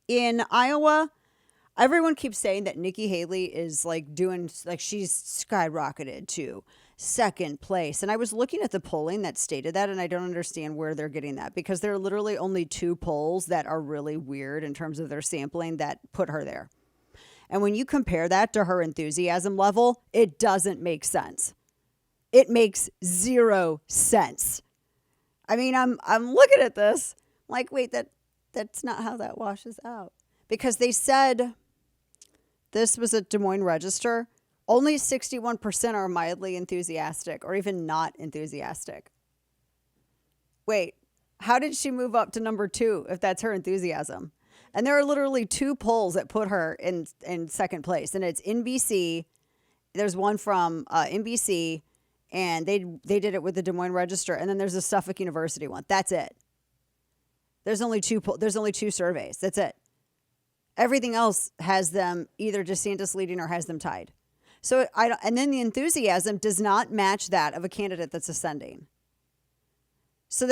In Iowa, everyone keeps saying that Nikki Haley is like doing, like she's skyrocketed to second place. And I was looking at the polling that stated that, and I don't understand where they're getting that because there are literally only two polls that are really weird in terms of their sampling that put her there. And when you compare that to her enthusiasm level, it doesn't make sense. It makes zero sense. I mean, I'm looking at this like, wait, that's not how that washes out. Because they said this was a Des Moines Register. Only 61% are mildly enthusiastic or even not enthusiastic. Wait, how did she move up to number 2 if that's her enthusiasm? And there are literally two polls that put her in second place, and it's NBC. There's one from NBC, and they did it with the Des Moines Register, and then there's a Suffolk University one. That's it. There's only two surveys. That's it. Everything else has them either DeSantis leading or has them tied. So and then the enthusiasm does not match that of a candidate that's ascending. So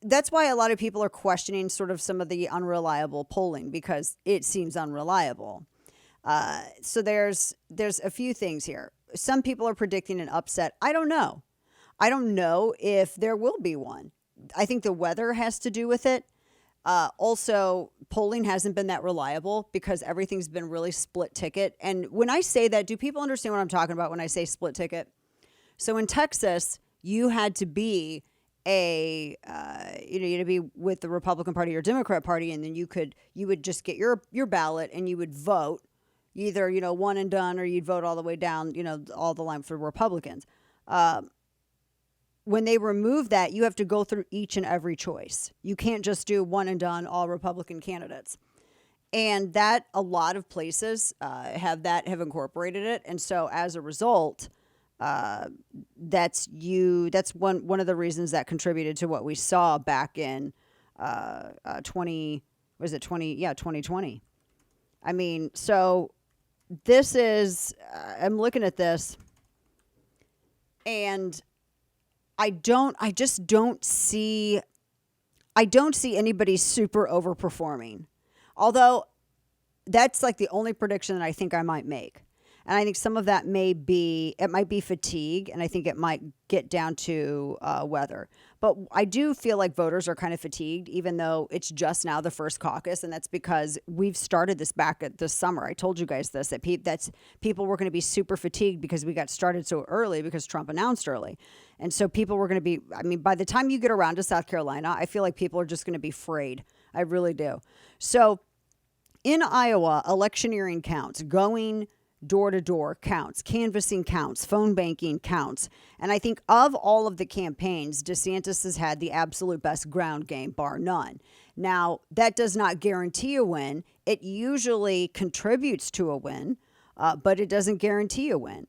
that's why a lot of people are questioning sort of some of the unreliable polling because it seems unreliable. So there's a few things here. Some people are predicting an upset. I don't know. I don't know if there will be one. I think the weather has to do with it. Also, polling hasn't been that reliable because everything's been really split ticket. And when I say that, do people understand what I'm talking about when I say split ticket? So in Texas, you had to be you had to be with the Republican Party or Democrat Party, and then you would just get your ballot and you would vote either, one and done, or you'd vote all the way down, all the line for Republicans. When they remove that, you have to go through each and every choice. You can't just do one and done, all Republican candidates. And that a lot of places have incorporated it. And so as a result, that's one of the reasons that contributed to what we saw back in 2020. I mean, so this is, I'm looking at this and I just don't see anybody super overperforming. Although that's like the only prediction that I think I might make. And I think some of that might be fatigue, and I think it might get down to weather. But I do feel like voters are kind of fatigued, even though it's just now the first caucus, and that's because we've started this back at this summer. I told you guys this, that people were going to be super fatigued because we got started so early because Trump announced early. And so people were going to be, I mean, by the time you get around to South Carolina, I feel like people are just going to be frayed. I really do. So in Iowa, electioneering counts, going door-to-door counts, canvassing counts, phone banking counts. And I think of all of the campaigns, DeSantis has had the absolute best ground game, bar none. Now, that does not guarantee a win. It usually contributes to a win, but it doesn't guarantee a win.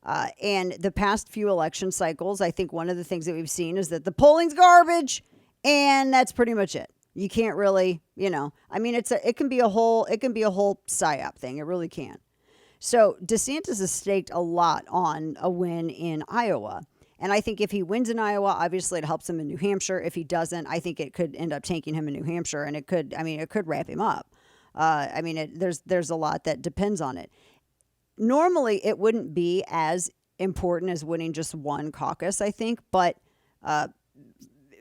And the past few election cycles, I think one of the things that we've seen is that the polling's garbage, and that's pretty much it. You can't really, I mean, it can be a whole psyop thing. It really can. So DeSantis has staked a lot on a win in Iowa. And I think if he wins in Iowa, obviously it helps him in New Hampshire. If he doesn't, I think it could end up tanking him in New Hampshire, and it could wrap him up. There's a lot that depends on it. Normally, it wouldn't be as important as winning just one caucus, I think, but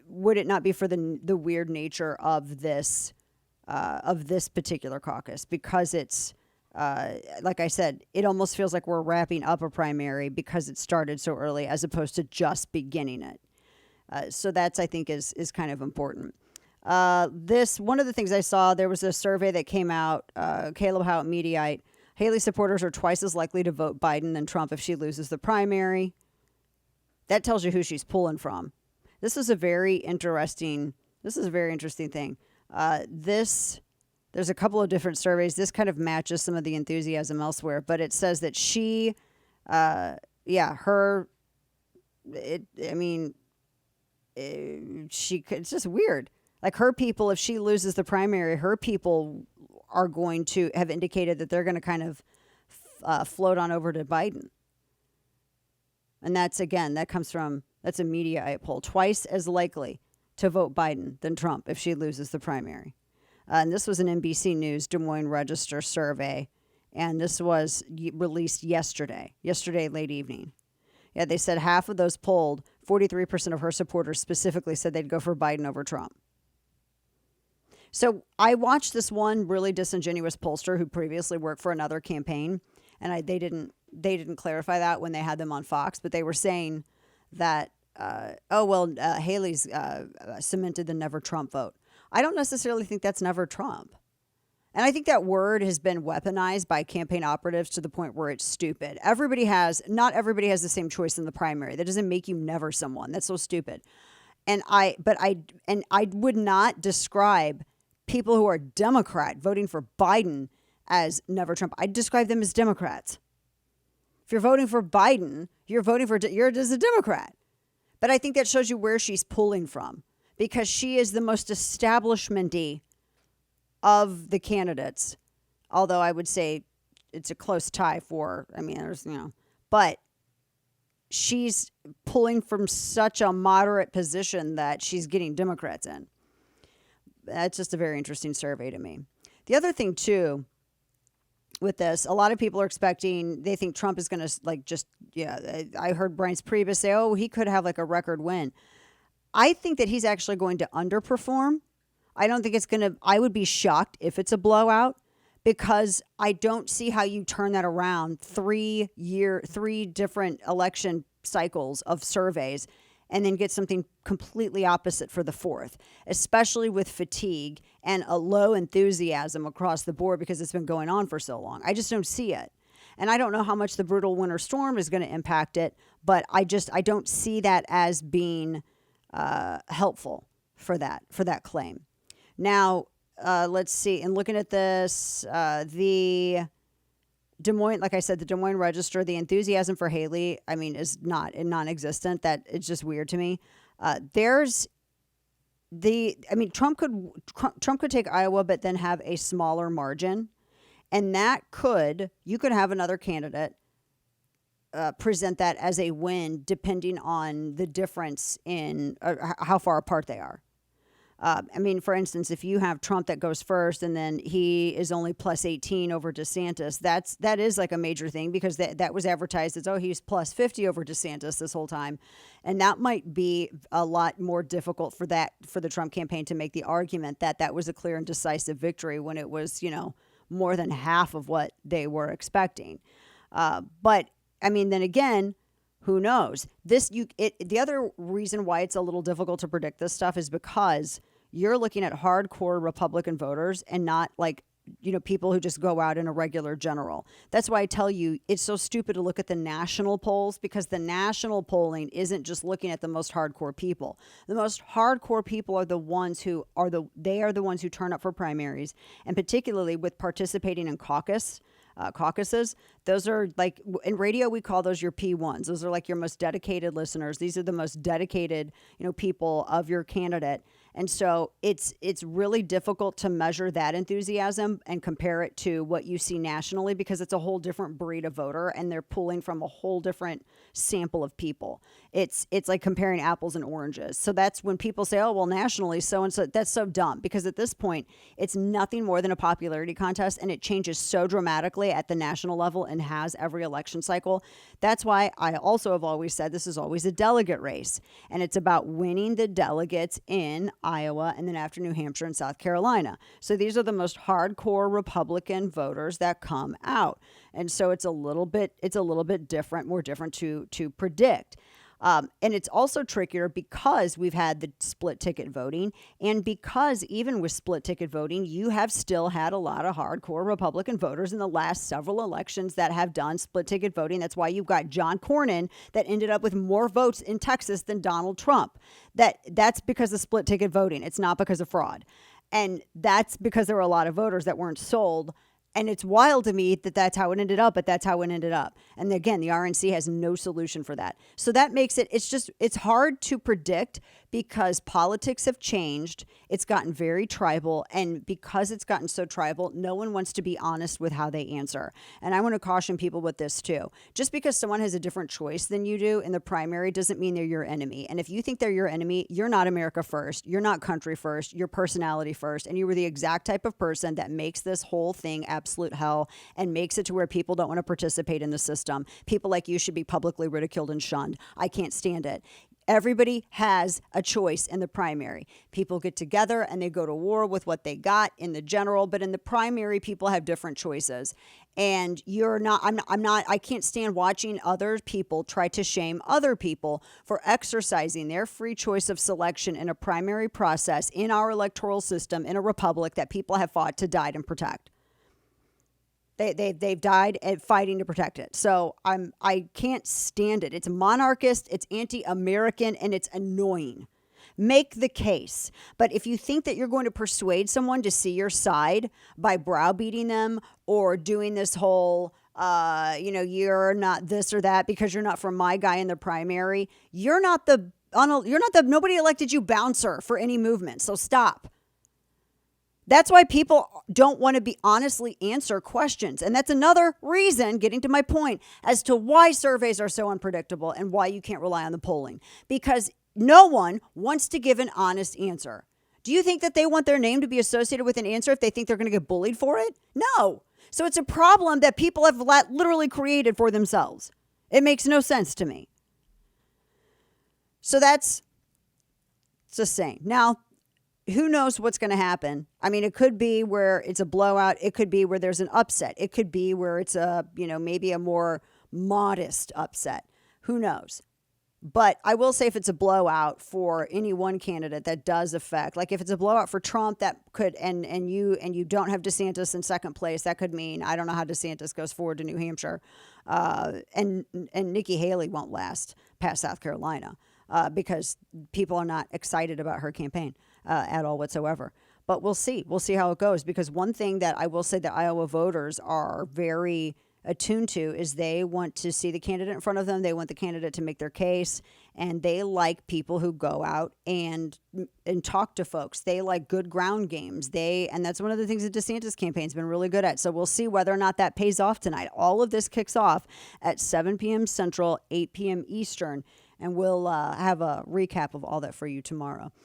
would it not be for the weird nature of this particular caucus? Because it's, like I said, it almost feels like we're wrapping up a primary because it started so early as opposed to just beginning it. So that's, I think, is kind of important. One of the things I saw, there was a survey that came out, Caleb Howe at Mediaite. Haley supporters are twice as likely to vote Biden than Trump if she loses the primary. That tells you who she's pulling from. This is a very interesting thing. There's a couple of different surveys. This kind of matches some of the enthusiasm elsewhere, but it says that it's just weird. Like her people, if she loses the primary, her people are going to have indicated that they're going to kind of float on over to Biden. And that's a Mediaite poll. Twice as likely to vote Biden than Trump if she loses the primary. And this was an NBC News Des Moines Register survey. And this was released yesterday late evening. Yeah, they said half of those polled, 43% of her supporters specifically said they'd go for Biden over Trump. So I watched this one really disingenuous pollster who previously worked for another campaign, and they didn't clarify that when they had them on Fox, but they were saying that Haley's cemented the never Trump vote. I don't necessarily think that's never Trump. And I think that word has been weaponized by campaign operatives to the point where it's stupid. Not everybody has the same choice in the primary. That doesn't make you never someone. That's so stupid. And I would not describe people who are Democrat voting for Biden as never Trump. I'd describe them as Democrats. If you're voting for Biden, you're as a Democrat. But I think that shows you where she's pulling from, because she is the most establishment-y of the candidates. Although I would say it's a close tie but she's pulling from such a moderate position that she's getting Democrats in. That's just a very interesting survey to me. The other thing, too, with this, a lot of people are they think Trump is going to, I heard Brian Priebus say, he could have a record win. I think that he's actually going to underperform. I don't think I would be shocked if it's a blowout, because I don't see how you turn that around 3 different election cycles of surveys and then get something completely opposite for the fourth, especially with fatigue and a low enthusiasm across the board because it's been going on for so long. I just don't see it. And I don't know how much the brutal winter storm is going to impact it, but I don't see that as being helpful for that claim. Now, let's see. And looking at this, the Des Moines, like I said, the Des Moines Register, the enthusiasm for Haley, is non-existent. That it's just weird to me. Trump could take Iowa, but then have a smaller margin, and you could have another candidate present that as a win, depending on the difference in how far apart they are. For instance, if you have Trump that goes first and then he is only plus 18 over DeSantis, that is a major thing, because that was advertised as, he's plus 50 over DeSantis this whole time. And that might be a lot more difficult for the Trump campaign to make the argument that was a clear and decisive victory when it was, more than half of what they were expecting. But then again, who knows? The other reason why it's a little difficult to predict this stuff is because you're looking at hardcore Republican voters and not people who just go out in a regular general. That's why I tell you it's so stupid to look at the national polls, because the national polling isn't just looking at the most hardcore people. The most hardcore people are the ones who turn up for primaries, and particularly with participating in caucuses. Those are in radio, we call those your P1s. Those are your most dedicated listeners. These are the most dedicated, people of your candidate. And so it's really difficult to measure that enthusiasm and compare it to what you see nationally, because it's a whole different breed of voter and they're pulling from a whole different sample of people. It's like comparing apples and oranges. So that's when people say, nationally, so and so. That's so dumb, because at this point, it's nothing more than a popularity contest, and it changes so dramatically at the national level and has every election cycle. That's why I also have always said this is always a delegate race, and it's about winning the delegates in Iowa and then after New Hampshire and South Carolina. So these are the most hardcore Republican voters that come out. And so it's a little bit different, more different to predict. And it's also trickier because we've had the split ticket voting, and because even with split ticket voting, you have still had a lot of hardcore Republican voters in the last several elections that have done split ticket voting. That's why you've got John Cornyn that ended up with more votes in Texas than Donald Trump. That's because of split ticket voting. It's not because of fraud. And that's because there were a lot of voters that weren't sold And it's wild to me that that's how it ended up, but that's how it ended up. And again, the RNC has no solution for that. So that makes it's hard to predict because politics have changed. It's gotten very tribal. And because it's gotten so tribal, no one wants to be honest with how they answer. And I want to caution people with this too. Just because someone has a different choice than you do in the primary doesn't mean they're your enemy. And if you think they're your enemy, you're not America first. You're not country first. You're personality first. And you were the exact type of person that makes this whole thing absolute hell and makes it to where people don't want to participate in the system. People like you should be publicly ridiculed and shunned. I can't stand it. Everybody has a choice in the primary. People get together and they go to war with what they got in the general, but in the primary, people have different choices. And I can't stand watching other people try to shame other people for exercising their free choice of selection in a primary process in our electoral system in a republic that people have fought to die and protect. They've died at fighting to protect it. So I can't stand it. It's monarchist, it's anti-American, and it's annoying. Make the case. But if you think that you're going to persuade someone to see your side by browbeating them or doing this whole, you're not this or that because you're not from my guy in the primary, nobody elected you bouncer for any movement. So stop. That's why people don't want to be honestly answer questions. And that's another reason, getting to my point, as to why surveys are so unpredictable and why you can't rely on the polling. Because no one wants to give an honest answer. Do you think that they want their name to be associated with an answer if they think they're going to get bullied for it? No. So it's a problem that people have literally created for themselves. It makes no sense to me. So that's just saying. Now, who knows what's going to happen? I mean, it could be where it's a blowout. It could be where there's an upset. It could be where it's maybe a more modest upset. Who knows? But I will say if it's a blowout for any one candidate that does affect, like if it's a blowout for Trump, that could, and you don't have DeSantis in second place, that could mean, I don't know how DeSantis goes forward to New Hampshire. And Nikki Haley won't last past South Carolina because people are not excited about her campaign. At all whatsoever. But we'll see. We'll see how it goes. Because one thing that I will say that Iowa voters are very attuned to is they want to see the candidate in front of them. They want the candidate to make their case. And they like people who go out and talk to folks. They like good ground games. And that's one of the things that DeSantis campaign's been really good at. So we'll see whether or not that pays off tonight. All of this kicks off at 7 p.m. Central, 8 p.m. Eastern. And we'll have a recap of all that for you tomorrow.